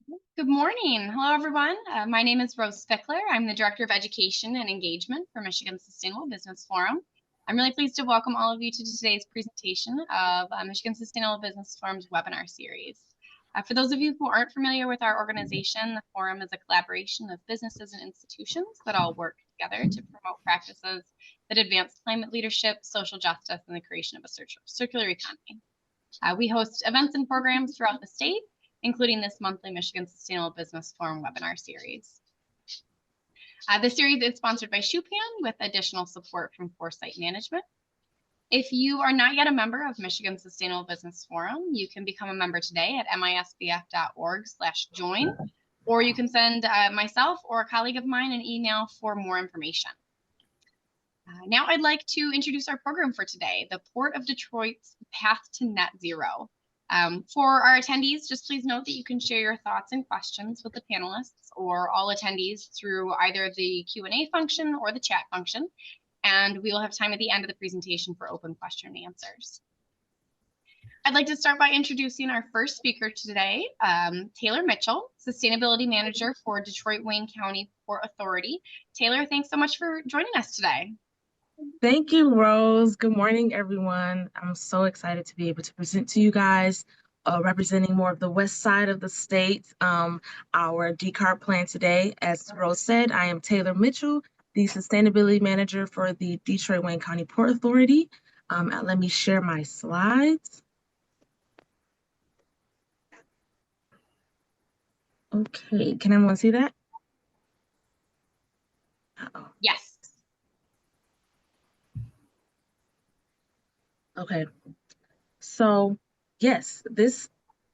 Good morning. Hello, everyone. My name is Rose Fickler. I'm the Director of Education and Engagement for Michigan Sustainable Business Forum. I'm really pleased to welcome all of you to today's presentation of Michigan Sustainable Business Forum's webinar series. For those of you who aren't familiar with our organization, the forum is a collaboration of businesses and institutions that all work together to promote practices that advance climate leadership, social justice, and the creation of a circular economy. We host events and programs throughout the state, including this monthly Michigan Sustainable Business Forum webinar series. The series is sponsored by Schrupp with additional support from Foresight Management. If you are not yet a member of Michigan Sustainable Business Forum, you can become a member today at misbf.org/join, or you can send myself or a colleague of mine an email for more information. Now I'd like to introduce our program for today, the Port of Detroit's Path to Net Zero. For our attendees, just please note that you can share your thoughts and questions with the panelists or all attendees through either the Q&A function or the chat function, and we will have time at the end of the presentation for open question and answers. I'd like to start by introducing our first speaker today, Taylor Mitchell, Sustainability Manager for Detroit-Wayne County Port Authority. Taylor, thanks so much for joining us today. Thank you, Rose. Good morning, everyone. I'm so excited to be able to present to you guys, representing more of the west side of the state, our decarb plan today. As Rose said, I am Taylor Mitchell, the Sustainability Manager for the Detroit-Wayne County Port Authority. Let me share my slides. Okay, can everyone see that? Uh-oh. Yes. Okay, so yes,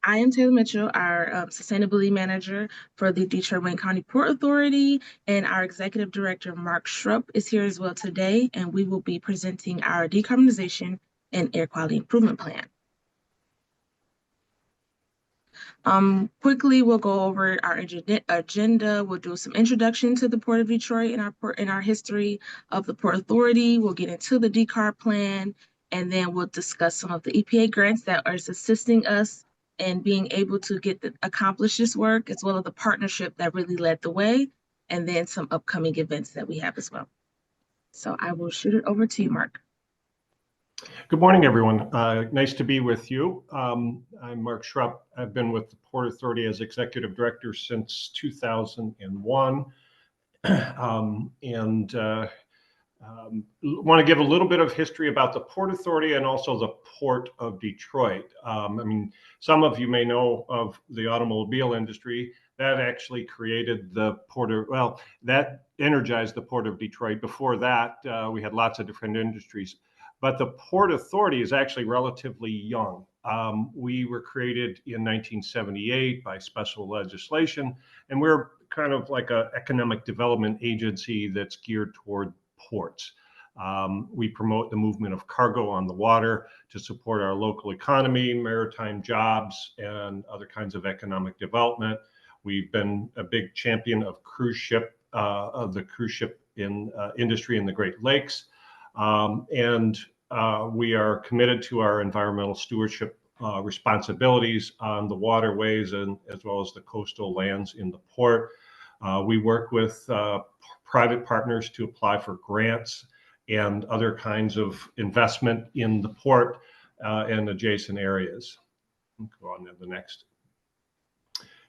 I am Taylor Mitchell, our Sustainability Manager for the Detroit-Wayne County Port Authority, and our Executive Director, Mark Schrupp, is here as well today, and we will be presenting our decarbonization and air quality improvement plan. Quickly, we'll go over our agenda. We'll do some introduction to the Port of Detroit and our history of the Port Authority. We'll get into the decarb plan, and then we'll discuss some of the EPA grants that are assisting us in being able to accomplish this work, as well as the partnership that really led the way, and then some upcoming events that we have as well. So I will shoot it over to you, Mark. Good morning, everyone. Nice to be with you. I'm Mark Schrupp. I've been with the Port Authority as Executive Director since 2001. Want to give a little bit of history about the Port Authority and also the Port of Detroit. Some of you may know of the automobile industry. That actually created the that energized the Port of Detroit. Before that, we had lots of different industries. But the Port Authority is actually relatively young. We were created in 1978 by special legislation, and we're kind of like an economic development agency that's geared toward ports. We promote the movement of cargo on the water to support our local economy, maritime jobs, and other kinds of economic development. We've been a big champion of the cruise ship industry in the Great Lakes. We are committed to our environmental stewardship responsibilities on the waterways and as well as the coastal lands in the port. We work with private partners to apply for grants and other kinds of investment in the port and adjacent areas. Go on to the next.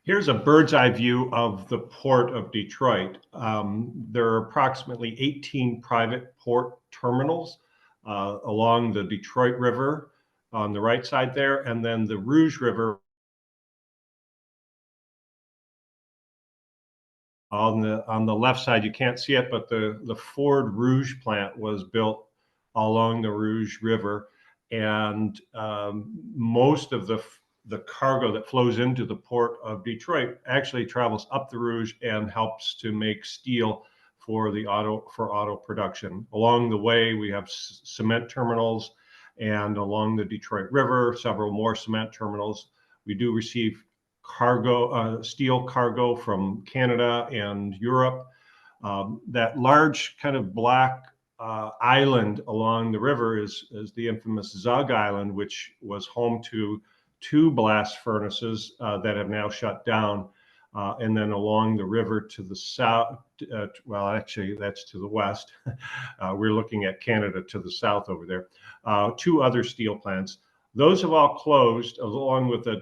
Here's a bird's eye view of the Port of Detroit. There are approximately 18 private port terminals along the Detroit River on the right side there, and then the Rouge River on the left side. You can't see it, but the Ford Rouge plant was built along the Rouge River, and most of the cargo that flows into the Port of Detroit actually travels up the Rouge and helps to make steel for auto production. Along the way, we have cement terminals, and along the Detroit River, several more cement terminals. We do receive steel cargo from Canada and Europe. That large kind of black island along the river is the infamous Zug Island, which was home to two blast furnaces that have now shut down. and then along the river to the south, well, actually, that's to the west. We're looking at Canada to the south over there. 2 other steel plants. Those have all closed, along with a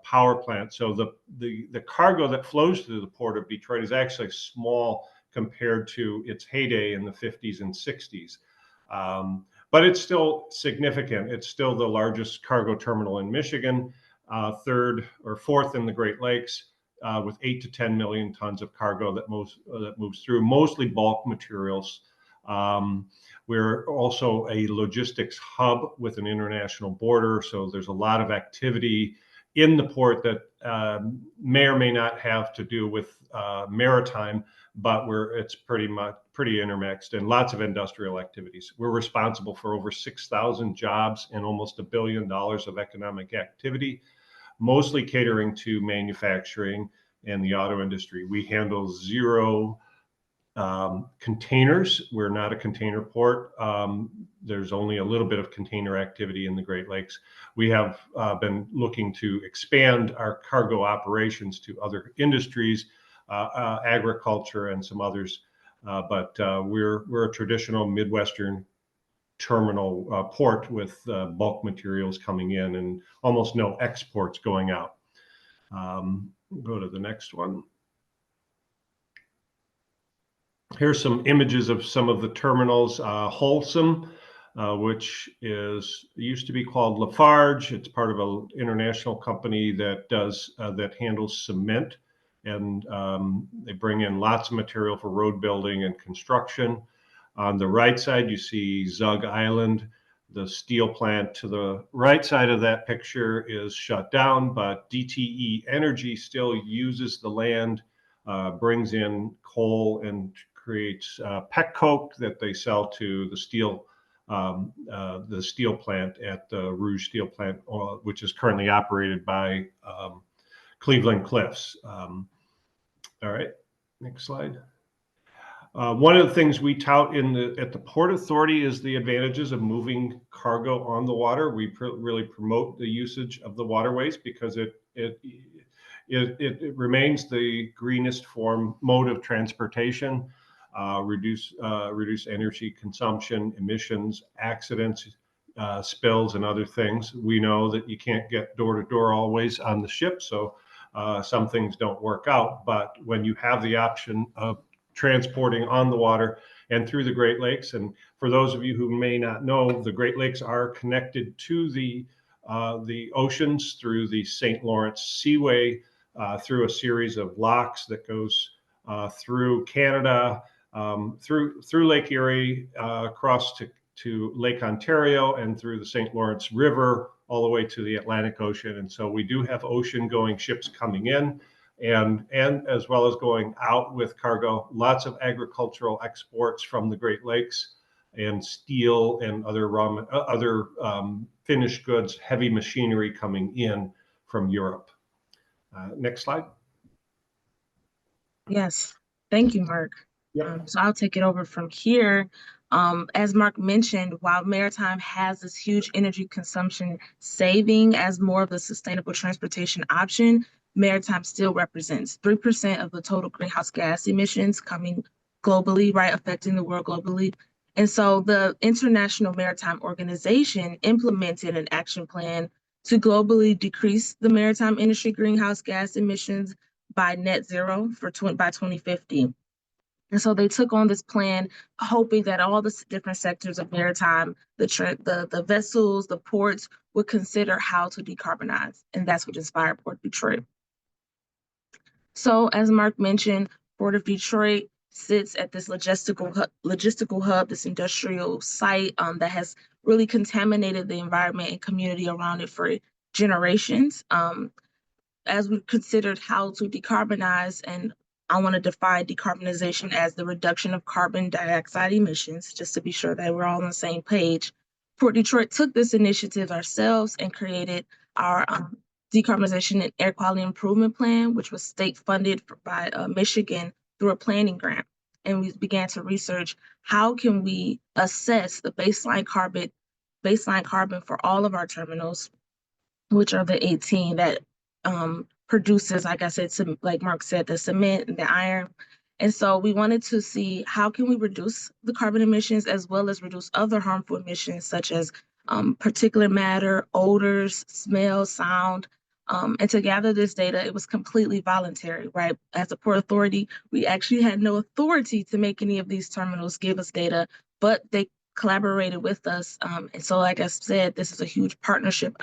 power plant. So the cargo that flows through the port of Detroit is actually small compared to its heyday in the 50s and 60s. But it's still significant. It's still the largest cargo terminal in Michigan, 3rd or 4th in the Great Lakes, with 8 to 10 million tons of cargo that moves through, mostly bulk materials. We're also a logistics hub with an international border, so there's a lot of activity in the port that may or may not have to do with maritime, but it's pretty intermixed, and lots of industrial activities. We're responsible for over 6,000 jobs and almost $1 billion of economic activity, mostly catering to manufacturing and the auto industry. We handle 0 containers. We're not a container port. There's only a little bit of container activity in the Great Lakes. We have been looking to expand our cargo operations to other industries, agriculture and some others, but we're a traditional Midwestern terminal port with bulk materials coming in and almost no exports going out. Go to the next one. Here's some images of some of the terminals. Wholesome, which used to be called Lafarge. It's part of an international company that handles cement, and they bring in lots of material for road building and construction. On the right side, you see Zug Island. The steel plant to the right side of that picture is shut down, but DTE Energy still uses the land, brings in coal, and creates petcoke that they sell to the steel plant at the Rouge Steel Plant, which is currently operated by Cleveland Cliffs. All right, next slide. One of the things we tout at the Port Authority is the advantages of moving cargo on the water. We really promote the usage of the waterways because it remains the greenest mode of transportation. Reduce energy consumption, emissions, accidents, spills, and other things. We know that you can't get door to door always on the ship, so some things don't work out. But when you have the option of transporting on the water and through the Great Lakes, and for those of you who may not know, the Great Lakes are connected to the oceans through the St. Lawrence Seaway, through a series of locks that goes through Canada, through Lake Erie, across to Lake Ontario, and through the St. Lawrence River, all the way to the Atlantic Ocean. And so we do have ocean-going ships coming in, and as well as going out with cargo. Lots of agricultural exports from the Great Lakes, and steel and other finished goods, heavy machinery coming in from Europe. Next slide. Yes, thank you, Mark. Yep. So I'll take it over from here. As Mark mentioned, while maritime has this huge energy consumption saving as more of a sustainable transportation option, maritime still represents 3% of the total greenhouse gas emissions coming globally, right, affecting the world globally. And so the International Maritime Organization implemented an action plan to globally decrease the maritime industry greenhouse gas emissions by net zero by 2050. And so they took on this plan, hoping that all the different sectors of maritime, the vessels, the ports, would consider how to decarbonize. And that's what inspired Port of Detroit. So as Mark mentioned, Port of Detroit sits at this logistical hub, this industrial site that has really contaminated the environment and community around it for generations. As we considered how to decarbonize, and I want to define decarbonization as the reduction of carbon dioxide emissions, just to be sure that we're all on the same page. Port Detroit took this initiative ourselves and created our decarbonization and air quality improvement plan, which was state funded by Michigan through a planning grant. And we began to research how can we assess the baseline carbon for all of our terminals, which are the 18 that produces, like I said, some, like Mark said, the cement and the iron. And so we wanted to see how can we reduce the carbon emissions as well as reduce other harmful emissions such as particulate matter, odors, smell, sound. And to gather this data, it was completely voluntary, right? As a Port Authority, we actually had no authority to make any of these terminals give us data, but they collaborated with us. And so, like I said, this is a huge partnership.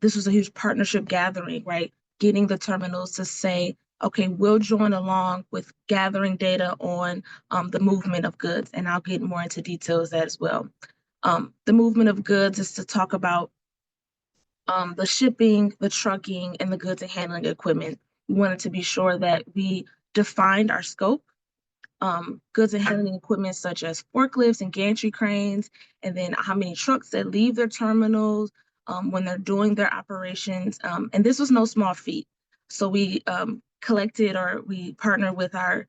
This was a huge partnership gathering, right? Getting the terminals to say, okay, we'll join along with gathering data on the movement of goods. And I'll get more into details as well. The movement of goods is to talk about the shipping, the trucking, and the goods and handling equipment. We wanted to be sure that we defined our scope, goods and handling equipment such as forklifts and gantry cranes, and then how many trucks that leave their terminals when they're doing their operations. And this was no small feat. So we collected, or we partnered with our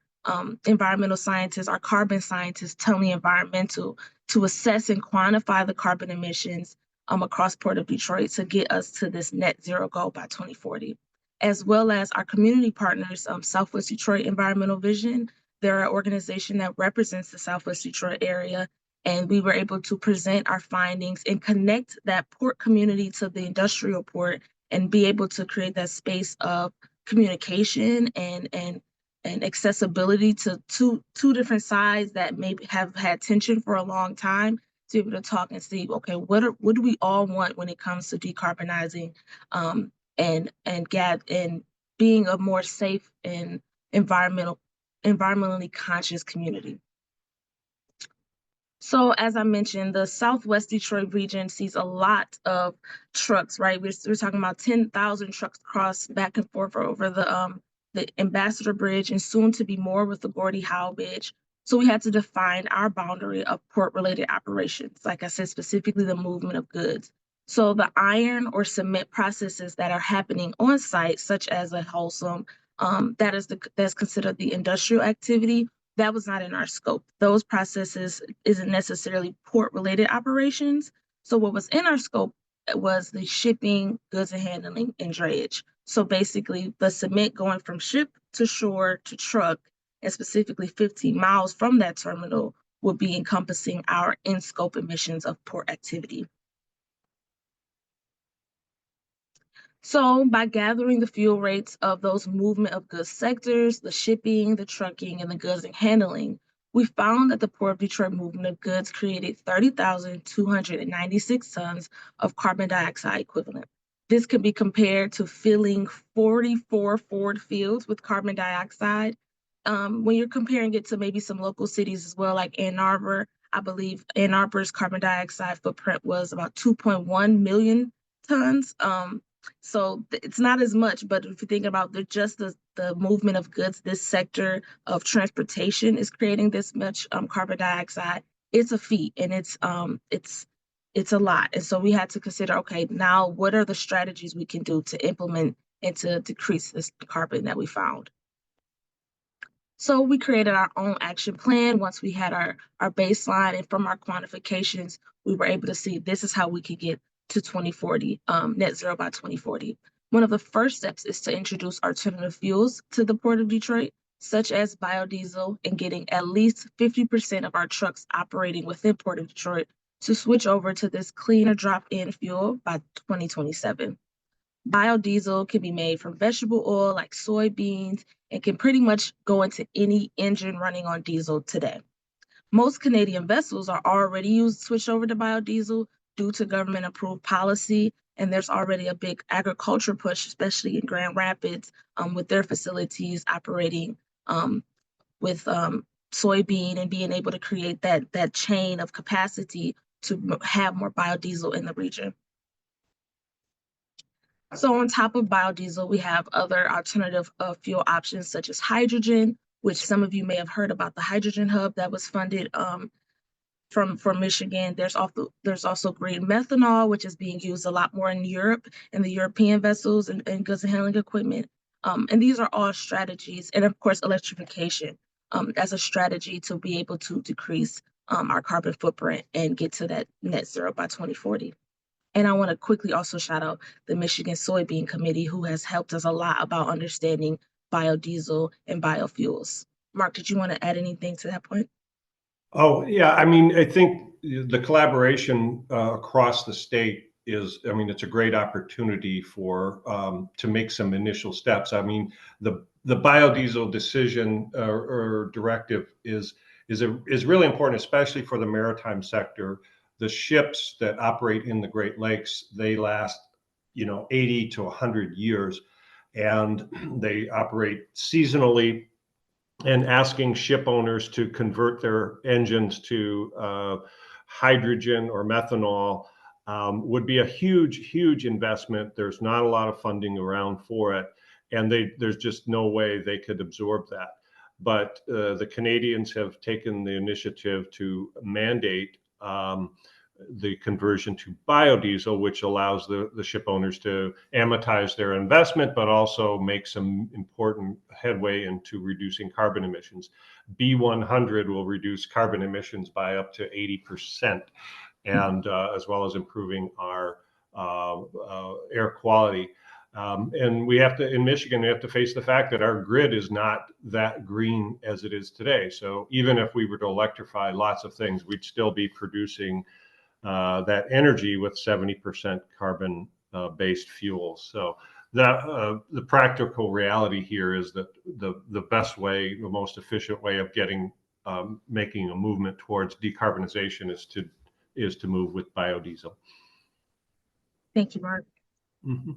environmental scientists, our carbon scientists, Tony Environmental, to assess and quantify the carbon emissions across Port of Detroit to get us to this net zero goal by 2040, as well as our community partners, Southwest Detroit Environmental Vision. They're an organization that represents the Southwest Detroit area, and we were able to present our findings and connect that port community to the industrial port and be able to create that space of communication and accessibility to two different sides that maybe have had tension for a long time, to be able to talk and see, okay, what do we all want when it comes to decarbonizing and being a more safe and environmentally conscious community. So as I mentioned, the Southwest Detroit region sees a lot of trucks, right? We're talking about 10,000 trucks cross back and forth over the Ambassador Bridge and soon to be more with the Gordie Howe Bridge. So we had to define our boundary of port-related operations, like I said, specifically the movement of goods. So the iron or cement processes that are happening on site, such as a Wholesome, that's considered the industrial activity, that was not in our scope. Those processes isn't necessarily port-related operations. So what was in our scope was the shipping, goods and handling, and drayage. So basically the cement going from ship to shore to truck, and specifically 15 miles from that terminal, would be encompassing our in-scope emissions of port activity. So by gathering the fuel rates of those movement of goods sectors, the shipping, the trucking, and the goods and handling, we found that the Port of Detroit movement of goods created 30,296 tons of carbon dioxide equivalent. This can be compared to filling 44 Ford fields with carbon dioxide. When you're comparing it to maybe some local cities as well, like Ann Arbor, I believe Ann Arbor's carbon dioxide footprint was about 2.1 million tons. So it's not as much, but if you think about just the movement of goods, this sector of transportation is creating this much carbon dioxide. It's a feat, and it's a lot. And so we had to consider, okay, now what are the strategies we can do to implement and to decrease this carbon that we found? So we created our own action plan. Once we had our baseline, and from our quantifications, we were able to see this is how we could get to 2040, net zero by 2040. One of the first steps is to introduce alternative fuels to the Port of Detroit, such as biodiesel, and getting at least 50% of our trucks operating within Port of Detroit to switch over to this cleaner drop-in fuel by 2027. Biodiesel can be made from vegetable oil like soybeans and can pretty much go into any engine running on diesel today. Most Canadian vessels are already switched over to biodiesel due to government approved policy, and there's already a big agriculture push, especially in Grand Rapids, with their facilities operating with soybean and being able to create that chain of capacity to have more biodiesel in the region. So on top of biodiesel, we have other alternative fuel options such as hydrogen, which some of you may have heard about the hydrogen hub that was funded from Michigan. There's also green methanol, which is being used a lot more in Europe and the European vessels and goods and handling equipment. And these are all strategies, and of course, electrification as a strategy to be able to decrease our carbon footprint and get to that net zero by 2040. And I want to quickly also shout out the Michigan Soybean Committee, who has helped us a lot about understanding biodiesel and biofuels. Mark, did you want to add anything to that point? Oh, yeah. I mean, I think the collaboration across the state is, I mean, it's a great opportunity for to make some initial steps. I mean, the biodiesel decision or directive is really important, especially for the maritime sector. The ships that operate in the Great Lakes, they last, 80 to 100 years, and they operate seasonally, and asking ship owners to convert their engines to hydrogen or methanol would be a huge investment. There's not a lot of funding around for it, and there's just no way they could absorb that. But the Canadians have taken the initiative to mandate the conversion to biodiesel, which allows the ship owners to amortize their investment, but also make some important headway into reducing carbon emissions. B100 will reduce carbon emissions by up to 80%, and as well as improving our air quality. And we have to, in Michigan, we have to face the fact that our grid is not that green as it is today. So even if we were to electrify lots of things, we'd still be producing that energy with 70% carbon based fuels. So that the practical reality here is that the best way, the most efficient way of getting making a movement towards decarbonization is to move with biodiesel. Thank you, Mark. Mm-hmm.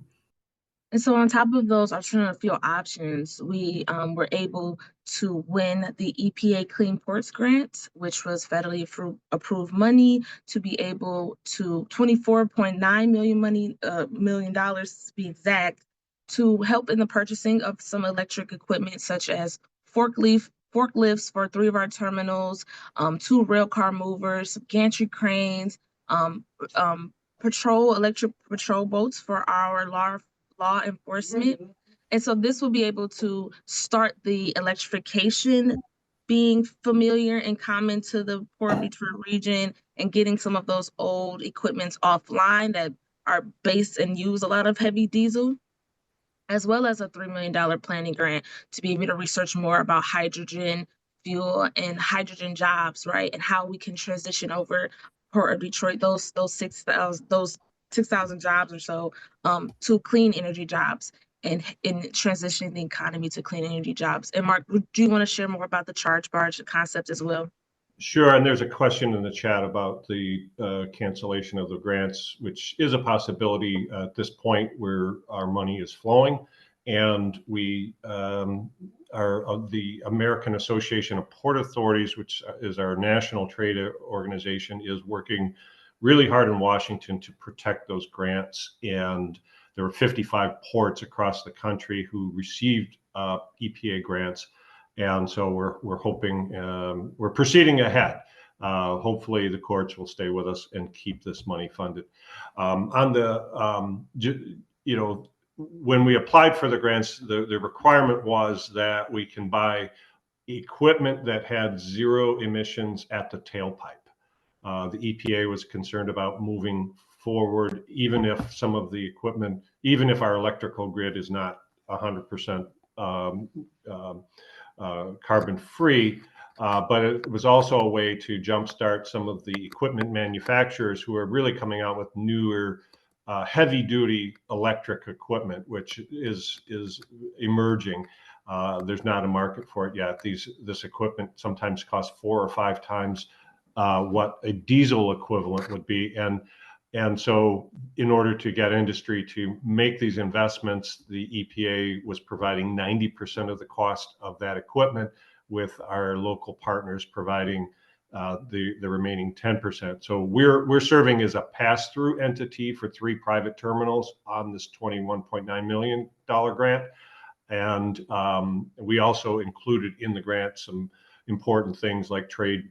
And so on top of those alternative fuel options, we were able to win the EPA Clean Ports Grant, which was federally approved money to be able to $24.9 million to be exact, to help in the purchasing of some electric equipment such as forklifts for 3 of our terminals, 2 rail car movers, gantry cranes, electric patrol boats for our law enforcement. And so this will be able to start the electrification being familiar and common to the Port of Detroit region, and getting some of those old equipments offline that are based and use a lot of heavy diesel, as well as a $3 million planning grant to be able to research more about hydrogen fuel and hydrogen jobs, right? And how we can transition over Port of Detroit, those 6,000 jobs or so, to clean energy jobs, and in transitioning the economy to clean energy jobs. And Mark, do you want to share more about the charge barge concept as well? Sure, and there's a question in the chat about the cancellation of the grants, which is a possibility at this point where our money is flowing. And we the American Association of Port Authorities, which is our national trade organization, is working really hard in Washington to protect those grants. And there were 55 ports across the country who received EPA grants. And so we're hoping, we're proceeding ahead. Hopefully the courts will stay with us and keep this money funded. On the, when we applied for the grants, the requirement was that we can buy equipment that had 0 emissions at the tailpipe. The EPA was concerned about moving forward, even if some of the equipment, even if our electrical grid is not 100% carbon free, but it was also a way to jumpstart some of the equipment manufacturers who are really coming out with newer heavy duty electric equipment, which is emerging. There's not a market for it yet. This equipment sometimes costs 4 or 5 times what a diesel equivalent would be. And so in order to get industry to make these investments, the EPA was providing 90% of the cost of that equipment, with our local partners providing the remaining 10%. So we're serving as a pass-through entity for 3 private terminals on this $21.9 million grant. And we also included in the grant some important things like a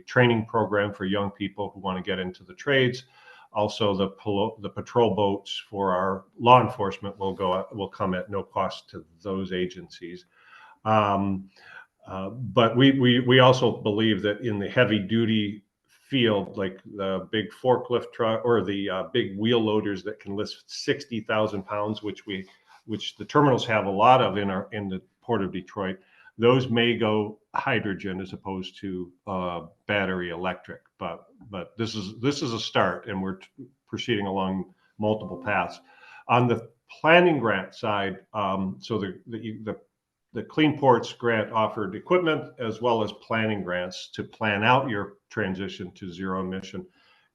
training program for young people who want to get into the trades. Also, the patrol boats for our law enforcement will come at no cost to those agencies. But we also believe that in the heavy duty field, like the big forklift truck or the big wheel loaders that can lift 60,000 pounds, which the terminals have a lot of in the Port of Detroit. Those may go hydrogen as opposed to battery electric, but this is a start, and we're proceeding along multiple paths. On the planning grant side, so the Clean Ports grant offered equipment as well as planning grants to plan out your transition to zero emission.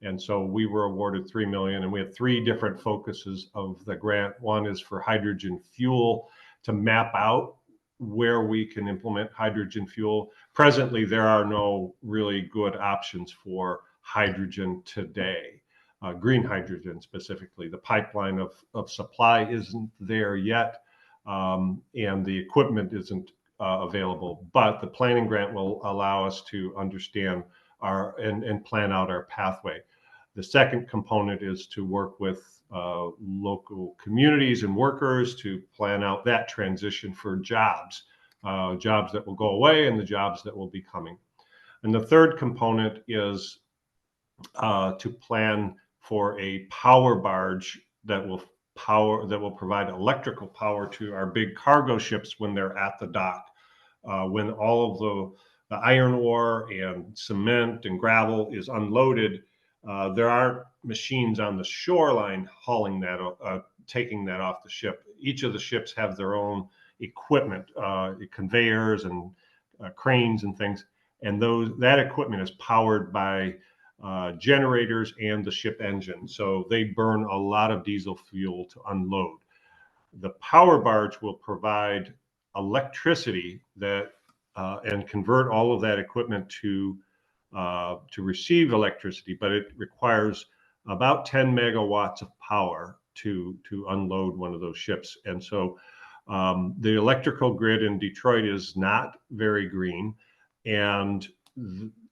And so we were awarded $3 million, and we have 3 different focuses of the grant. One is for hydrogen fuel, to map out where we can implement hydrogen fuel. Presently, there are no really good options for hydrogen today, green hydrogen specifically. The pipeline of supply isn't there yet, and the equipment isn't available. But the planning grant will allow us to understand and plan out our pathway. The second component is to work with local communities and workers to plan out that transition for jobs that will go away and the jobs that will be coming. And the third component is to plan for a power barge that will provide electrical power to our big cargo ships when they're at the dock. When all of the iron ore and cement and gravel is unloaded, there aren't machines on the shoreline hauling that, taking that off the ship. Each of the ships have their own equipment, conveyors and cranes and things, and that equipment is powered by generators and the ship engine. So they burn a lot of diesel fuel to unload. The power barge will provide electricity and convert all of that equipment to receive electricity, but it requires about 10 megawatts of power to unload one of those ships. And so the electrical grid in Detroit is not very green, and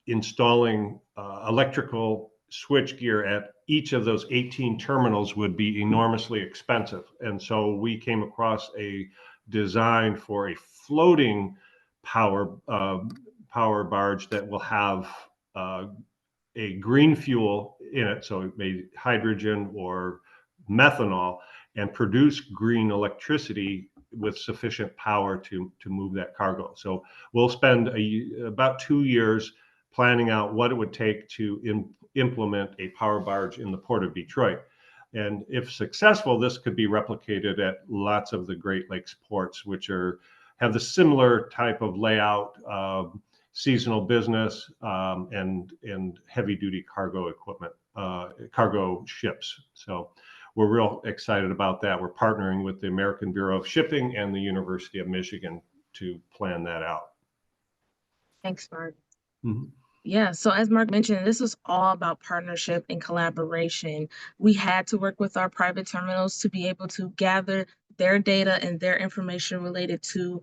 installing electrical switchgear at each of those 18 terminals would be enormously expensive. And so we came across a design for a floating power barge that will have a green fuel in it, so it may hydrogen or methanol, and produce green electricity with sufficient power to move that cargo. So we'll spend about 2 years planning out what it would take to implement a power barge in the Port of Detroit. And if successful, this could be replicated at lots of the Great Lakes ports, which have the similar type of layout, seasonal business, and heavy duty cargo equipment, cargo ships. So we're real excited about that. We're partnering with the American Bureau of Shipping and the University of Michigan to plan that out. Thanks, Mark. Mm-hmm. Yeah, so as Mark mentioned, this was all about partnership and collaboration. We had to work with our private terminals to be able to gather their data and their information related to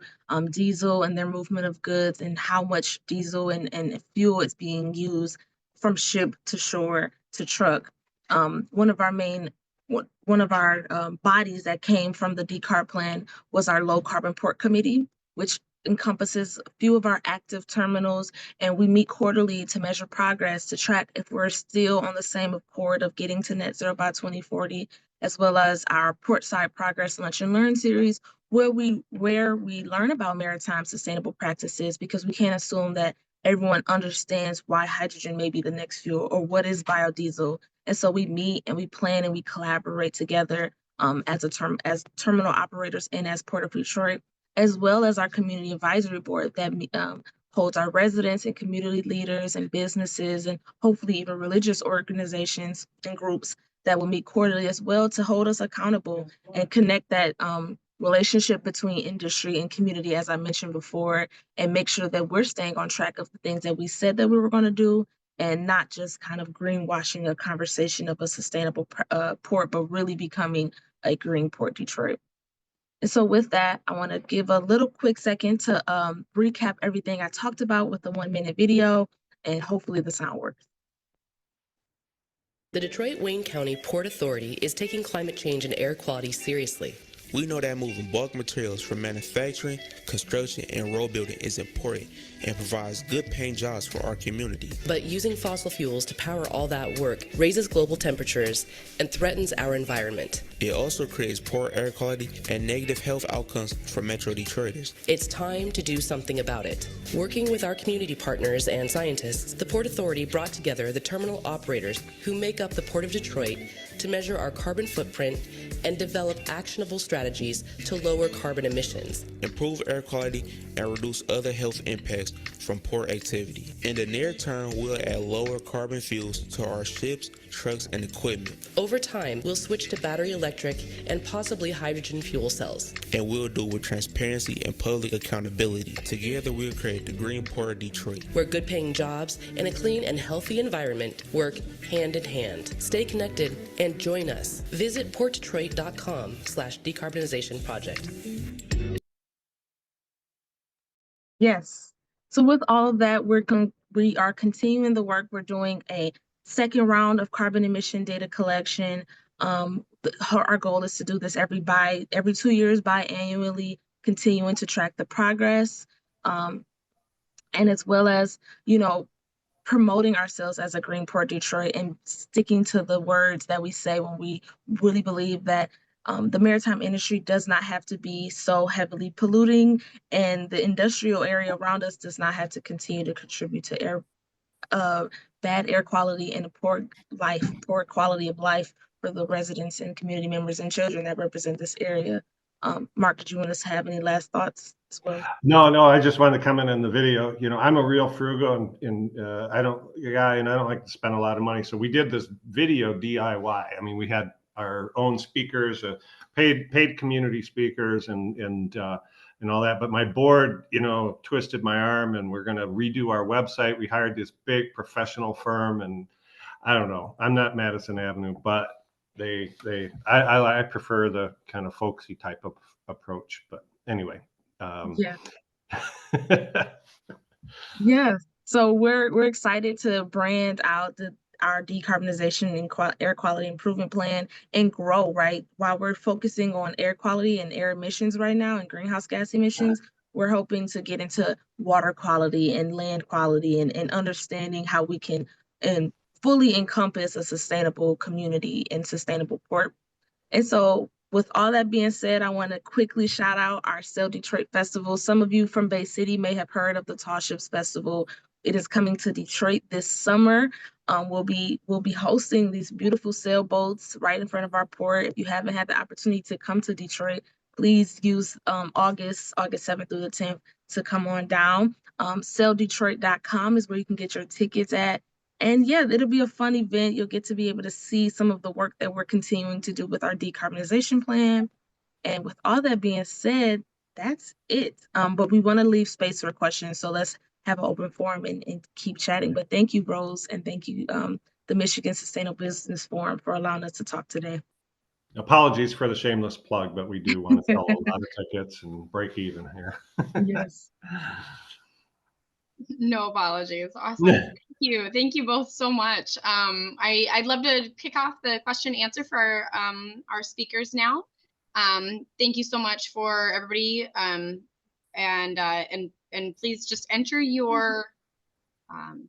diesel and their movement of goods and how much diesel and fuel is being used from ship to shore to truck. One of our bodies that came from the decarb plan was our low carbon port committee, which encompasses a few of our active terminals, and we meet quarterly to measure progress to track if we're still on the same accord of getting to net zero by 2040, as well as our Portside Progress Lunch and Learn series, where we learn about maritime sustainable practices, because we can't assume that everyone understands why hydrogen may be the next fuel or what is biodiesel. And so we meet and we plan and we collaborate together as terminal operators and as Port of Detroit, as well as our community advisory board that holds our residents and community leaders and businesses and hopefully even religious organizations and groups that will meet quarterly as well to hold us accountable and connect that relationship between industry and community, as I mentioned before, and make sure that we're staying on track of the things that we said that we were going to do, and not just kind of greenwashing a conversation of a sustainable port, but really becoming a green Port Detroit. And so with that, I want to give a little quick second to recap everything I talked about with the 1-minute video, and hopefully the sound works. The Detroit-Wayne County Port Authority is taking climate change and air quality seriously. We know that moving bulk materials for manufacturing, construction, and road building is important and provides good paying jobs for our community. But using fossil fuels to power all that work raises global temperatures and threatens our environment. It also creates poor air quality and negative health outcomes for Metro Detroiters. It's time to do something about it. Working with our community partners and scientists, the Port Authority brought together the terminal operators who make up the Port of Detroit to measure our carbon footprint and develop actionable strategies to lower carbon emissions, improve air quality, and reduce other health impacts from port activity. In the near term, we'll add lower carbon fuels to our ships, trucks, and equipment. Over time, we'll switch to battery electric and possibly hydrogen fuel cells. And we'll do it with transparency and public accountability. Together, we'll create the Green Port of Detroit, where good-paying jobs and a clean and healthy environment work hand in hand. Stay connected and join us. Visit portdetroit.com/decarbonization project. Yes. So with all of that, we are continuing the work. We're doing a second round of carbon emission data collection. Our goal is to do this every 2 years, biannually, continuing to track the progress, and as well as, promoting ourselves as a Green Port Detroit and sticking to the words that we say when we really believe that the maritime industry does not have to be so heavily polluting, and the industrial area around us does not have to continue to contribute to bad air quality and poor quality of life for the residents and community members and children that represent this area. Mark, did you want us to have any last thoughts as well? No, I just wanted to comment on the video. I'm a real frugal and I don't like to spend a lot of money. So we did this video DIY. I mean, we had our own speakers, paid community speakers and all that. But my board, twisted my arm, and we're going to redo our website. We hired this big professional firm, and I don't know. I'm not Madison Avenue, but I prefer the kind of folksy type of approach. But anyway. Yeah. Yeah. So we're excited to brand out our decarbonization and air quality improvement plan and grow, right? While we're focusing on air quality and air emissions right now and greenhouse gas emissions, we're hoping to get into water quality and land quality and understanding how we can fully encompass a sustainable community and sustainable port. And so with all that being said, I want to quickly shout out our Sail Detroit Festival. Some of you from Bay City may have heard of the Tall Ships Festival. It is coming to Detroit this summer. We'll be hosting these beautiful sailboats right in front of our port. If you haven't had the opportunity to come to Detroit, please use August 7th through the 10th to come on down. SailDetroit.com is where you can get your tickets at. And yeah, it'll be a fun event. You'll get to be able to see some of the work that we're continuing to do with our decarbonization plan. And with all that being said, that's it. But we want to leave space for questions. So let's have an open forum and keep chatting. But thank you, Rose, and thank you, the Michigan Sustainable Business Forum, for allowing us to talk today. Apologies for the shameless plug, but we do want to sell a lot of tickets and break even here. Yes. No apologies. Awesome. Thank you both so much. I'd love to kick off the question and answer for our speakers now. Thank you so much for everybody. And please just enter your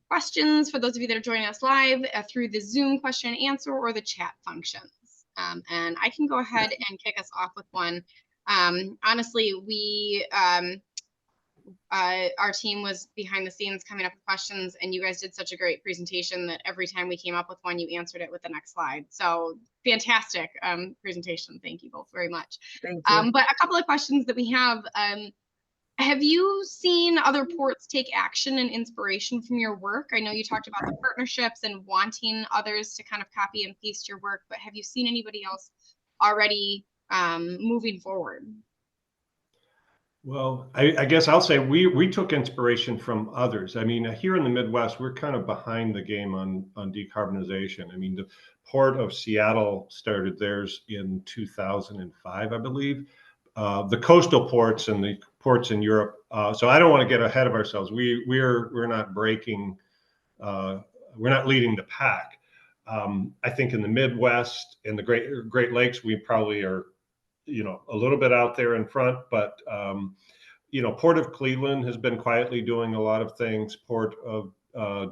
questions for those of you that are joining us live through the Zoom question and answer or the chat functions. And I can go ahead and kick us off with one. Honestly, our team was behind the scenes coming up with questions, and you guys did such a great presentation that every time we came up with one, you answered it with the next slide. So fantastic presentation. Thank you both very much. Thank you. But a couple of questions that we have you seen other ports take action and inspiration from your work? I know you talked about the partnerships and wanting others to kind of copy and paste your work, but have you seen anybody else already moving forward? Well, I guess I'll say we took inspiration from others. I mean, here in the Midwest, we're kind of behind the game on decarbonization. I mean, the Port of Seattle started theirs in 2005, I believe. The coastal ports and the ports in Europe. So I don't want to get ahead of ourselves. We're not breaking. We're not leading the pack. I think in the Midwest and the Great Lakes, we probably are a little bit out there in front, but Port of Cleveland has been quietly doing a lot of things. Port of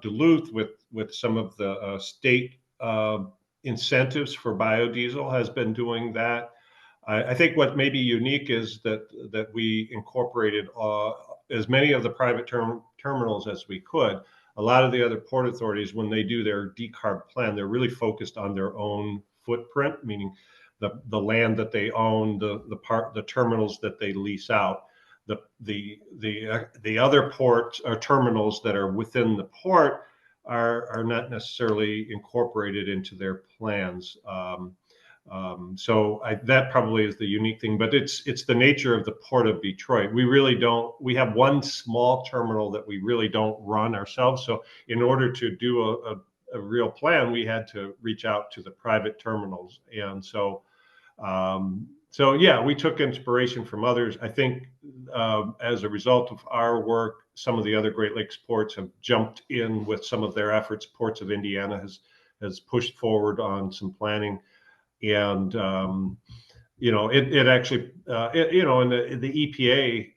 Duluth with some of the state incentives for biodiesel has been doing that. I think what may be unique is that we incorporated as many of the private terminals as we could. A lot of the other port authorities, when they do their decarb plan, they're really focused on their own footprint, meaning the land that they own, the terminals that they lease out. The other ports or terminals that are within the port are not necessarily incorporated into their plans. So that probably is the unique thing, but it's the nature of the Port of Detroit. We have one small terminal that we really don't run ourselves. So in order to do a real plan, we had to reach out to the private terminals. And so yeah, we took inspiration from others. I think as a result of our work, some of the other Great Lakes ports have jumped in with some of their efforts. Ports of Indiana has pushed forward on some planning. And it actually and the EPA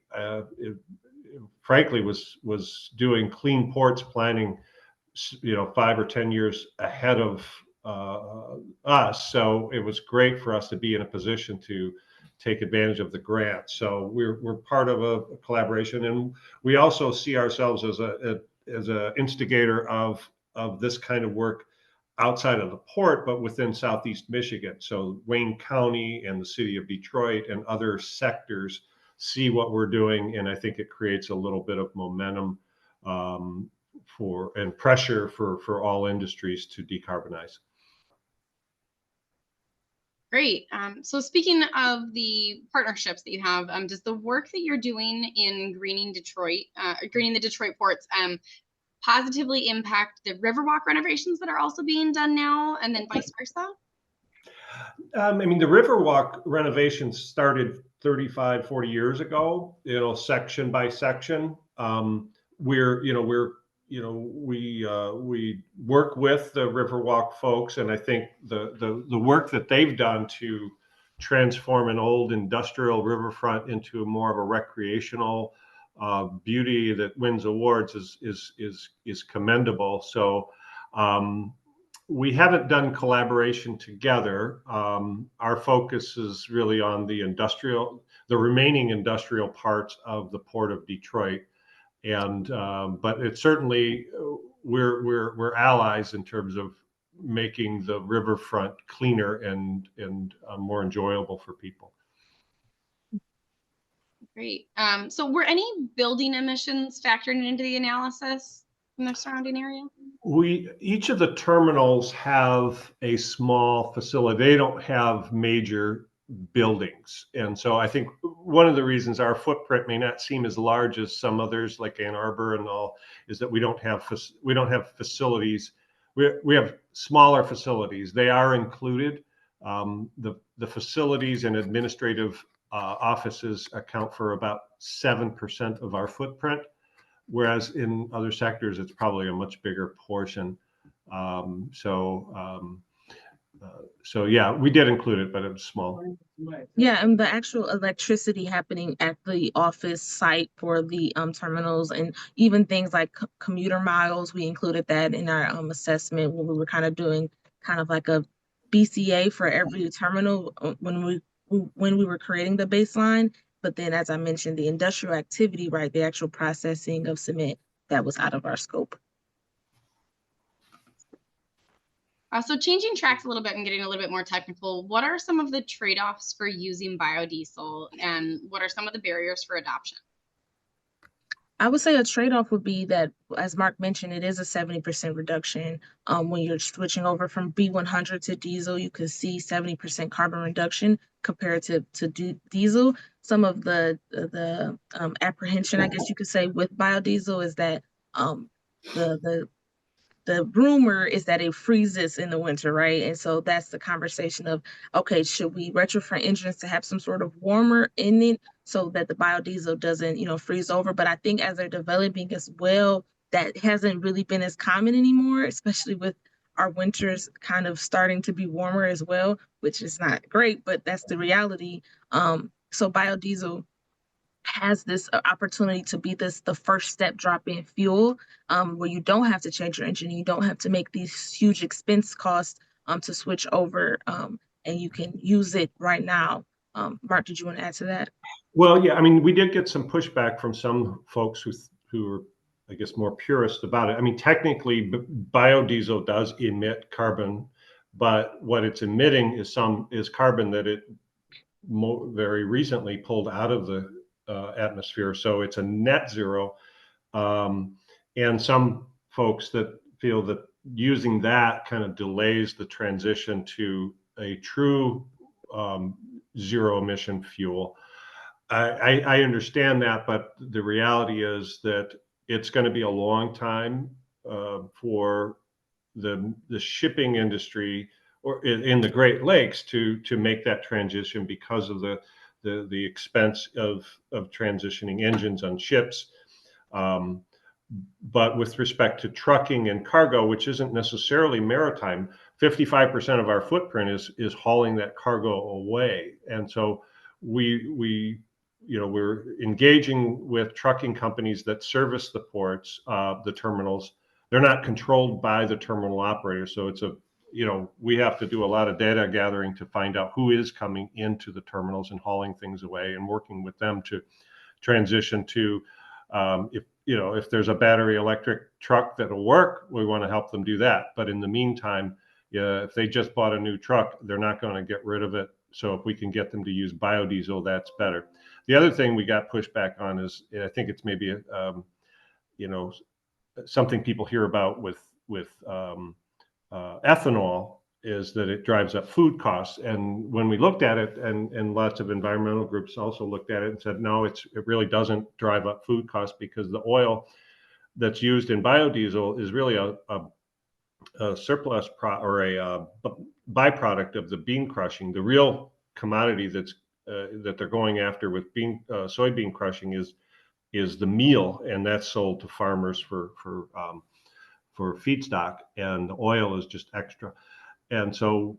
frankly was doing clean ports planning 5 or 10 years ahead of us. So it was great for us to be in a position to take advantage of the grant. So we're part of a collaboration, and we also see ourselves as a instigator of this kind of work outside of the port, but within Southeast Michigan. So Wayne County and the city of Detroit and other sectors see what we're doing, and I think it creates a little bit of momentum and pressure for all industries to decarbonize. Great. So speaking of the partnerships that you have, does the work that you're doing in greening the Detroit ports positively impact the Riverwalk renovations that are also being done now, and then vice versa? The Riverwalk renovations started 35, 40 years ago, section by section. We work with the Riverwalk folks, and I think the work that they've done to transform an old industrial riverfront into more of a recreational beauty that wins awards is commendable. So we haven't done collaboration together. Our focus is really on the remaining industrial parts of the Port of Detroit. And but it's certainly we're allies in terms of making the riverfront cleaner and more enjoyable for people. Great. So were any building emissions factored into the analysis from the surrounding area? Each of the terminals have a small facility. They don't have major buildings. And so I think one of the reasons our footprint may not seem as large as some others like Ann Arbor and all is that we don't have facilities. We have smaller facilities. They are included. The facilities and administrative offices account for about 7% of our footprint, whereas in other sectors, it's probably a much bigger portion. So yeah, we did include it, but it was small. Yeah, and the actual electricity happening at the office site for the terminals, and even things like commuter miles, we included that in our assessment when we were kind of doing kind of like a BCA for every terminal when we were creating the baseline. But then, as I mentioned, the industrial activity, right, the actual processing of cement, that was out of our scope. So changing tracks a little bit and getting a little bit more technical, what are some of the trade-offs for using biodiesel, and what are some of the barriers for adoption? I would say a trade-off would be that, as Mark mentioned, it is a 70% reduction. When you're switching over from B100 to diesel, you can see 70% carbon reduction compared to diesel. Some of the apprehension, I guess you could say, with biodiesel is that the rumor is that it freezes in the winter, right? And so that's the conversation of, okay, should we retrofit engines to have some sort of warmer in it so that the biodiesel doesn't, freeze over? But I think as they're developing as well, that hasn't really been as common anymore, especially with our winters kind of starting to be warmer as well, which is not great, but that's the reality. So biodiesel has this opportunity to be the first step drop in fuel, where you don't have to change your engine, you don't have to make these huge expense costs to switch over, and you can use it right now. Mark, did you want to add to that? Well, yeah, I mean, we did get some pushback from some folks who are, I guess, more purist about it. I mean, technically, biodiesel does emit carbon, but what it's emitting is carbon that it very recently pulled out of the atmosphere. So it's a net zero. And some folks that feel that using that kind of delays the transition to a true zero emission fuel. I understand that, but the reality is that it's going to be a long time for the shipping industry or in the Great Lakes to make that transition because of the expense of transitioning engines on ships. But with respect to trucking and cargo, which isn't necessarily maritime, 55% of our footprint is hauling that cargo away, and so we're engaging with trucking companies that service the ports, the terminals. They're not controlled by the terminal operator, so it's we have to do a lot of data gathering to find out who is coming into the terminals and hauling things away, and working with them to transition to if there's a battery electric truck that'll work, we want to help them do that. But in the meantime, if they just bought a new truck, they're not going to get rid of it. So if we can get them to use biodiesel, that's better. The other thing we got pushback on is, I think it's maybe something people hear about with ethanol, is that it drives up food costs. And when we looked at it, and lots of environmental groups also looked at it and said, no, it really doesn't drive up food costs, because the oil that's used in biodiesel is really a surplus or a byproduct of the bean crushing. The real commodity that they're going after with soybean crushing is the meal, and that's sold to farmers for feedstock, and the oil is just extra. And so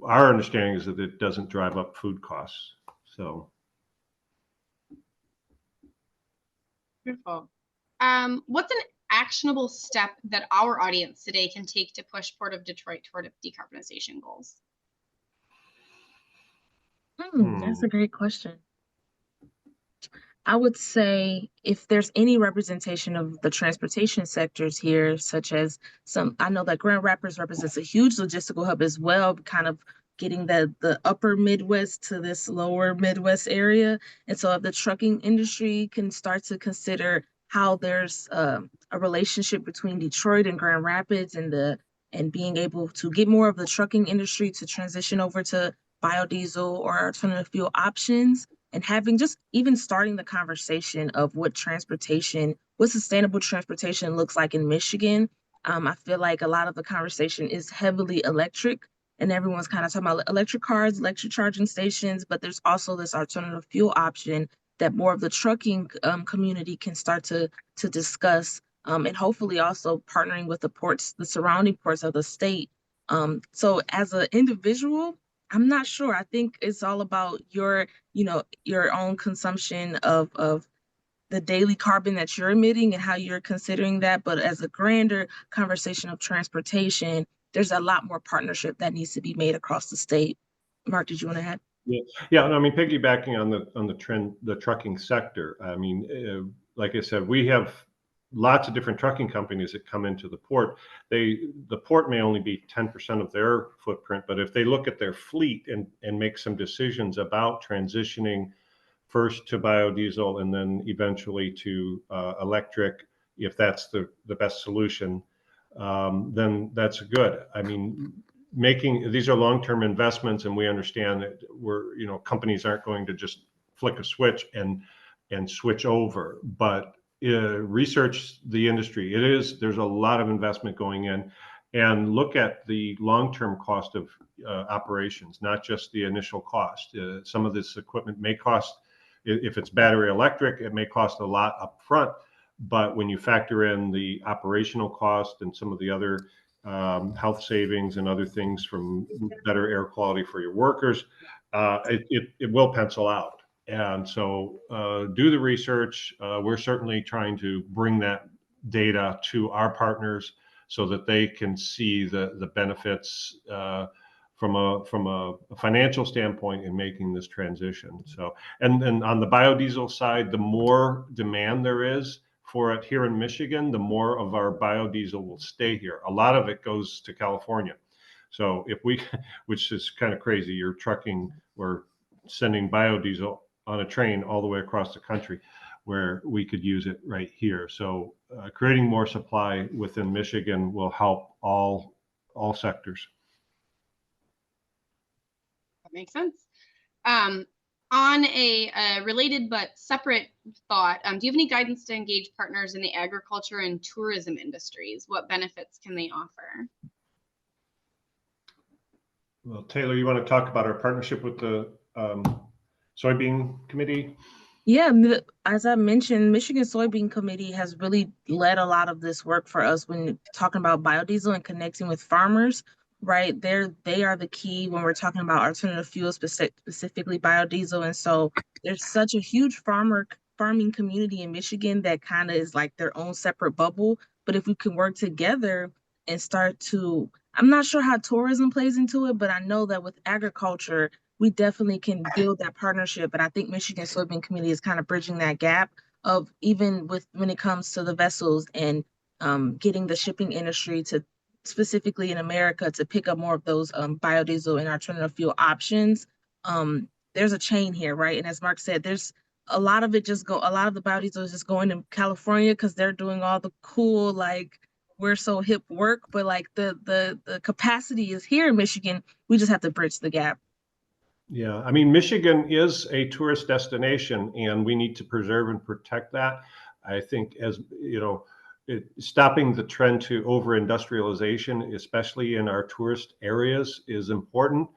our understanding is that it doesn't drive up food costs. So. Beautiful. What's an actionable step that our audience today can take to push Port of Detroit toward decarbonization goals? That's a great question. I would say if there's any representation of the transportation sectors here, such as I know that Grand Rapids represents a huge logistical hub as well, kind of getting the upper Midwest to this lower Midwest area. And so if the trucking industry can start to consider how there's a relationship between Detroit and Grand Rapids, and being able to get more of the trucking industry to transition over to biodiesel or alternative fuel options, and having just even starting the conversation of what sustainable transportation looks like in Michigan. I feel like a lot of the conversation is heavily electric, and everyone's kind of talking about electric cars, electric charging stations, but there's also this alternative fuel option that more of the trucking community can start to discuss, and hopefully also partnering with the ports, the surrounding ports of the state. So as an individual, I'm not sure. I think it's all about your own consumption of the daily carbon that you're emitting and how you're considering that. But as a grander conversation of transportation, there's a lot more partnership that needs to be made across the state. Mark, did you want to add? Yeah. I mean, piggybacking on the trucking sector. I mean, like I said, we have lots of different trucking companies that come into the port. The port may only be 10% of their footprint, but if they look at their fleet and make some decisions about transitioning first to biodiesel and then eventually to electric, if that's the best solution, then that's good. I mean, these are long-term investments, and we understand that companies aren't going to just flick a switch and switch over, but research the industry. There's a lot of investment going in, and look at the long-term cost of operations, not just the initial cost. Some of this equipment may cost, if it's battery electric, it may cost a lot up front, but when you factor in the operational cost and some of the other health savings and other things from better air quality for your workers, it will pencil out. And so do the research. We're certainly trying to bring that data to our partners so that they can see the benefits from a financial standpoint in making this transition. So, and on the biodiesel side, the more demand there is for it here in Michigan, the more of our biodiesel will stay here. A lot of it goes to California. So if we, which is kind of crazy, you're trucking or sending biodiesel on a train all the way across the country, where we could use it right here. So creating more supply within Michigan will help all sectors. That makes sense. On a related but separate thought, do you have any guidance to engage partners in the agriculture and tourism industries? What benefits can they offer? Well, Taylor, you want to talk about our partnership with the soybean committee? Yeah, as I mentioned, Michigan Soybean Committee has really led a lot of this work for us when talking about biodiesel and connecting with farmers, right? They are the key when we're talking about alternative fuels, specifically biodiesel. And so there's such a huge farming community in Michigan that kind of is like their own separate bubble. But if we can work together and start to, I'm not sure how tourism plays into it, but I know that with agriculture, we definitely can build that partnership. And I think Michigan Soybean Committee is kind of bridging that gap of even with when it comes to the vessels and getting the shipping industry to specifically in America to pick up more of those biodiesel and alternative fuel options. There's a chain here, right? And as Mark said, there's a lot of the biodiesel is just going to California because they're doing all the cool, like, we're so hip work, but like the capacity is here in Michigan. We just have to bridge the gap. Yeah, I mean, Michigan is a tourist destination, and we need to preserve and protect that. I think, as you know, stopping the trend to over-industrialization, especially in our tourist areas, is important.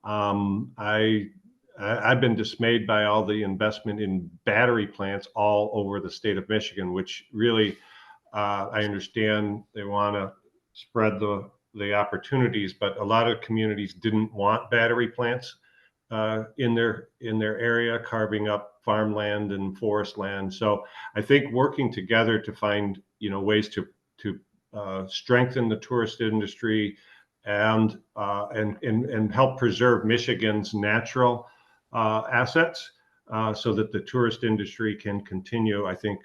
I've been dismayed by all the investment in battery plants all over the state of Michigan, which really, I understand they want to spread the opportunities, but a lot of communities didn't want battery plants in their area, carving up farmland and forest land. So I think working together to find ways to strengthen the tourist industry and help preserve Michigan's natural assets so that the tourist industry can continue. I think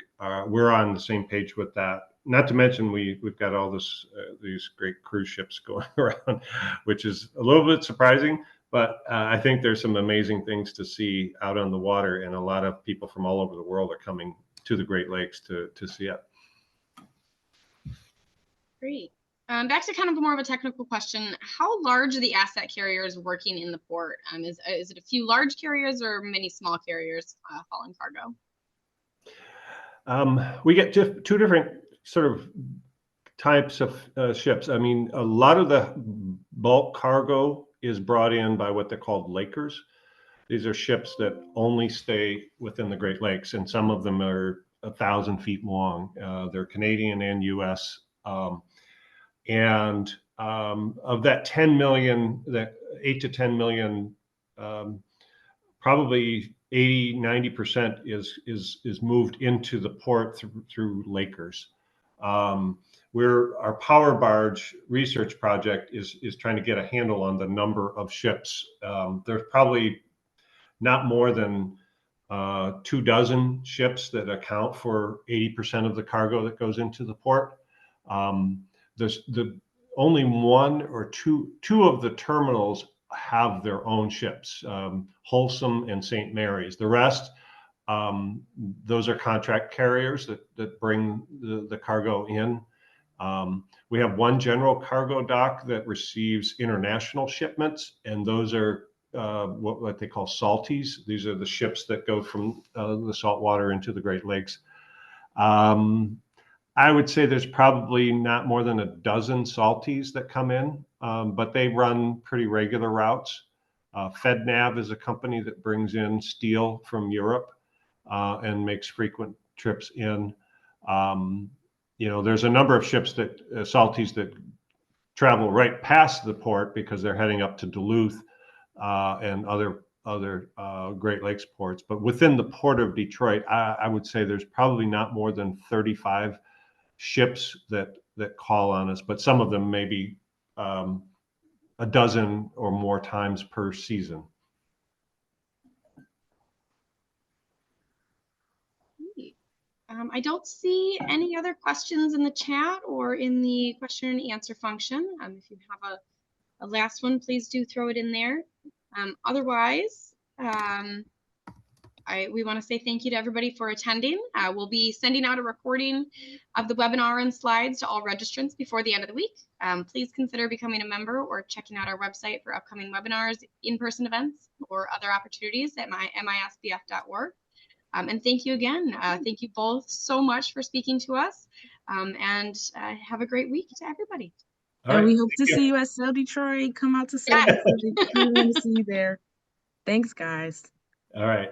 we're on the same page with that. Not to mention we've got all these great cruise ships going around, which is a little bit surprising. But I think there's some amazing things to see out on the water, and a lot of people from all over the world are coming to the Great Lakes to see it. Great. Back to kind of more of a technical question. How large are the asset carriers working in the port? Is it a few large carriers or many small carriers hauling cargo? We get two different sort of types of ships. I mean, a lot of the bulk cargo is brought in by what they're called Lakers. These are ships that only stay within the Great Lakes, and some of them are 1,000 feet long. They're Canadian and U.S. And of that 10 million, that 8 to 10 million, probably 80-90% is moved into the port through Lakers. Our power barge research project is trying to get a handle on the number of ships. There's probably not more than 24 ships that account for 80% of the cargo that goes into the port. The only one or two of the terminals have their own ships, Wholesome and St. Mary's. The rest, those are contract carriers that bring the cargo in. We have one general cargo dock that receives international shipments, and those are what they call salties. These are the ships that go from the saltwater into the Great Lakes. I would say there's probably not more than a dozen salties that come in, but they run pretty regular routes. FedNav is a company that brings in steel from Europe and makes frequent trips in. There's a number of ships salties that travel right past the port because they're heading up to Duluth and other Great Lakes ports. But within the Port of Detroit, I would say there's probably not more than 35 ships that call on us, but some of them maybe a dozen or more times per season. I don't see any other questions in the chat or in the question and answer function. If you have a last one, please do throw it in there. Otherwise, we want to say thank you to everybody for attending. We'll be sending out a recording of the webinar and slides to all registrants before the end of the week. Please consider becoming a member or checking out our website for upcoming webinars, in-person events, or other opportunities at MiSBF.org. And thank you again. Thank you both so much for speaking to us, and have a great week to everybody. And we hope to see you at Sell Detroit. Come out to Sell Detroit. We want to see you there. Thanks, guys. All right.